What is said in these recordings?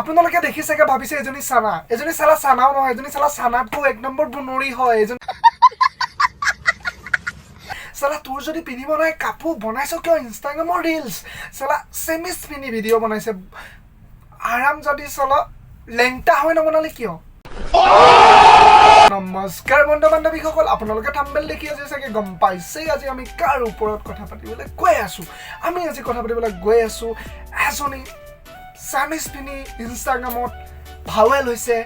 আপোনালোকে দেখিছেগে ভাবিছে এজনী চালা চানাও নহয়, এজনী চালা চানাতকো এক নম্বৰ বুনৰি হয়। এজনী চালা তোৰ যদি পিন্ধিব নাই কাপোৰ বনাইছ কিয় ইনষ্টাগ্ৰামৰ ৰিলছ? চালা চেমিছ পিন্ধি ভিডিঅ' বনাইছে আৰাম যদি চালা লেংটা হৈ নবনালে কিয়? নমস্কাৰ বন্ধু বান্ধৱীসকল, আপোনালোকে থাম্বনেল দেখি আছে চাগে গম পাইছেই আজি আমি কাৰ ওপৰত কথা পাতিবলৈ গৈ আছো। আমি আজি কথা পাতিবলৈ গৈ আছো এজনী চামিজ পিনি ইনষ্টাগ্ৰামত ভাইৰেল হৈছে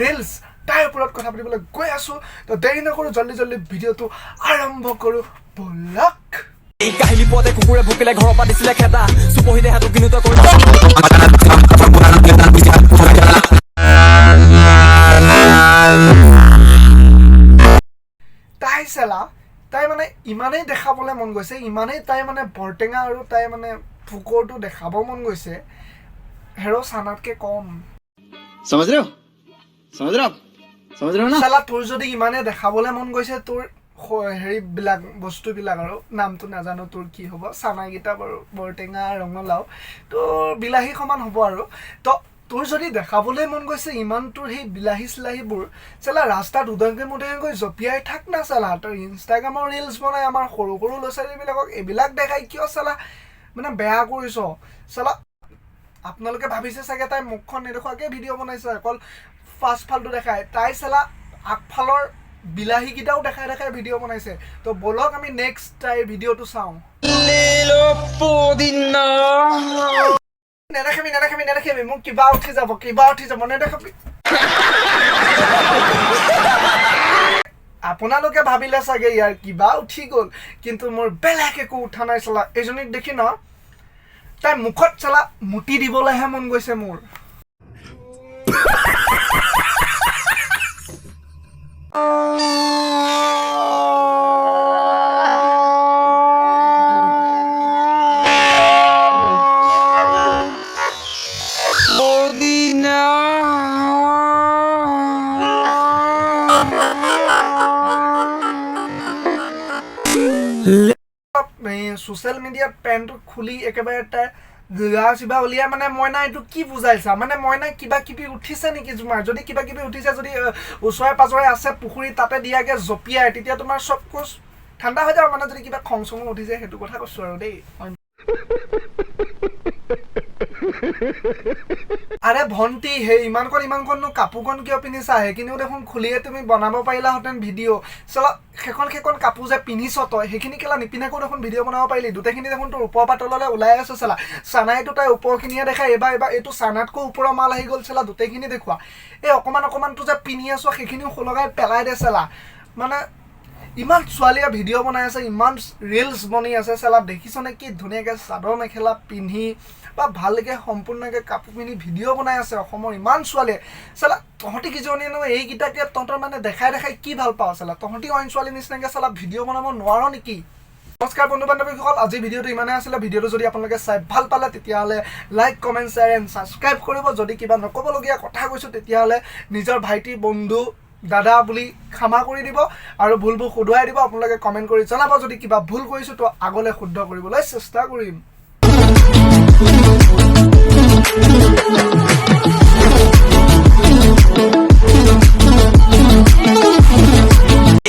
ৰিলছ, তাইৰ ওপৰত কথা পাতিবলৈ গৈ আছো। তো দেৰি নকৰো, জল্দি ভিডিঅ'টো আৰম্ভ কৰো বলক। এই কাহিনী পদে কুকুৰে ভুকিলে ঘৰৰ পৰা দিছিলে খেদা, চুপহিলে হাতত বিনুত কৰি তাই মানে ইমানেই দেখাবলৈ মন গৈছে, ইমানেই তাই মানে বৰটেঙা আৰু তাই মানে ফুকৰটো দেখাব মন গৈছে হেৰ' চানাতকে কম। समझ रहे हो ना? চালা তোৰ যদি ইমানে দেখাবলৈ মন গৈছে তোৰ হেৰিবিলাক বস্তুবিলাক আৰু নামটো নাজানো তোৰ কি হ'ব, চানাকেইটা বাৰু বৰটেঙা ৰঙালাও তোৰ বিলাহী সমান হ'ব আৰু। তো তোৰ যদি দেখাবলৈ মন গৈছে ইমান তোৰ সেই বিলাহী চিলাহীবোৰ চালা ৰাস্তাত উদংকৈ জঁপিয়াই থাক না চালা। তই ইনষ্টাগ্ৰামৰ ৰিলছ বনাই আমাৰ সৰু ল'ৰা ছোৱালীবিলাকক এইবিলাক দেখাই কিয় চালা মানে বেয়া কৰিছ চালা। আপোনালোকে ভাবিছে চাগে তাই মুখখন নেদেখুৱাকৈ ভিডিঅ' বনাইছে, অকল ফাৰ্ষ্টফালটো দেখায়। তাই চালা আগফালৰ বিলাহীকেইটাও দেখাই ভিডিঅ' বনাইছে। তো বলক আমি নেক্সট তাইৰ ভিডিঅ'টো চাওঁ। নেদেখাবি মোক কিবা উঠি যাব নেদেখাবি। আপোনালোকে ভাবিলে চাগে ইয়াৰ কিবা উঠি গ'ল, কিন্তু মোৰ বেলেগ একো উঠা নাই চালা। এজনীক দেখি ন তাই মুখত চালা মুটি দিবলৈহে মন গৈছে মোৰ। ছ'চিয়েল মিডিয়াত পেণ্টটো খুলি একেবাৰে তাই গা চিবা উলিয়াই মানে মইনা এইটো কি বুজাইছা? মানে মইনা কিবা কিবি উঠিছে নেকি তোমাৰ? যদি কিবা কিবি উঠিছে, যদি ওচৰে পাজৰে আছে পুখুৰী তাতে দিয়াকৈ জঁপিয়াই, তেতিয়া তোমাৰ চব কোচ ঠাণ্ডা হৈ যাব। মানে যদি কিবা খং চং উঠিছে সেইটো কথা কৈছোঁ আৰু দেই। আৰে ভণ্টি সেই ইমানকণনো কাপোৰকণ কিয় পিন্ধিছা? সেইখিনিও দেখোন খুলিয়ে তুমি বনাব পাৰিলাহেঁতেন ভিডিঅ'। চলা সেইখন কাপোৰ যে পিন্ধিছ তই সেইখিনি কেলা নিপিন্ধাকৈও দেখোন ভিডিঅ' বনাব পাৰিলি। দুটাখিনি দেখোন তোৰ ওপৰৰ পৰা তললৈ ওলাই আছে চালা। চানাইটো তাই ওপৰখিনিয়ে দেখায়, এইবাৰ এইটো চানাতকৈ ওপৰৰ মাল আহি গ'ল চালা। দুটাইখিনি দেখুওৱা, এই অকণমানটো যে পিন্ধি আছো সেইখিনিও সলগাই পেলাই দে চালা। মানে ইমান ছোৱালীয়ে ভিডিঅ' বনাই আছে, ইমান ৰিলছ বনি আছে চালা। দেখিছনে কি ধুনীয়াকৈ চাদৰ মেখেলা পিন্ধি বা ভালকৈ সম্পূৰ্ণকৈ কাপোৰ পিন্ধি ভিডিঅ' বনাই আছে অসমৰ ইমান ছোৱালীয়ে চালা। তহঁতি কিজনীয়েনো এইকেইটাকে তহঁতৰ মানে দেখাই কি ভাল পাওঁ চালা? তহঁতি অইন ছোৱালী নিচিনাকৈ চালা ভিডিঅ' বনাব নোৱাৰ নেকি? নমস্কাৰ বন্ধু বান্ধৱীসকল, আজি ভিডিঅ'টো ইমানেই আছিলে। ভিডিঅ'টো যদি আপোনালোকে চাই ভাল পালে তেতিয়াহ'লে like comment share and subscribe কৰিব। যদি কিবা নক'বলগীয়া কথা কৈছোঁ তেতিয়াহ'লে নিজৰ ভাইটি বন্ধু দাদা বুলি ক্ষমা কৰি দিব আৰু ভুলবোৰ শুধৰাই দিব। আপোনালোকে কমেণ্ট কৰি জনাব যদি কিবা ভুল কৰিছোঁ তো আগলৈ শুদ্ধ কৰিবলৈ চেষ্টা কৰিম।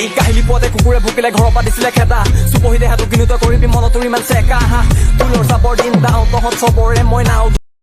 এই কাহিনী পদে কুকুৰে ভুকিলে ঘৰৰ পৰা দিছিলে খেদা, চুপহিলে হাতত বিনুত কৰিবি মনত তোৰ ইমান চেকা। ফুলৰ চাপৰ দিন দাওঁ তহঁত চবৰে মই নাও।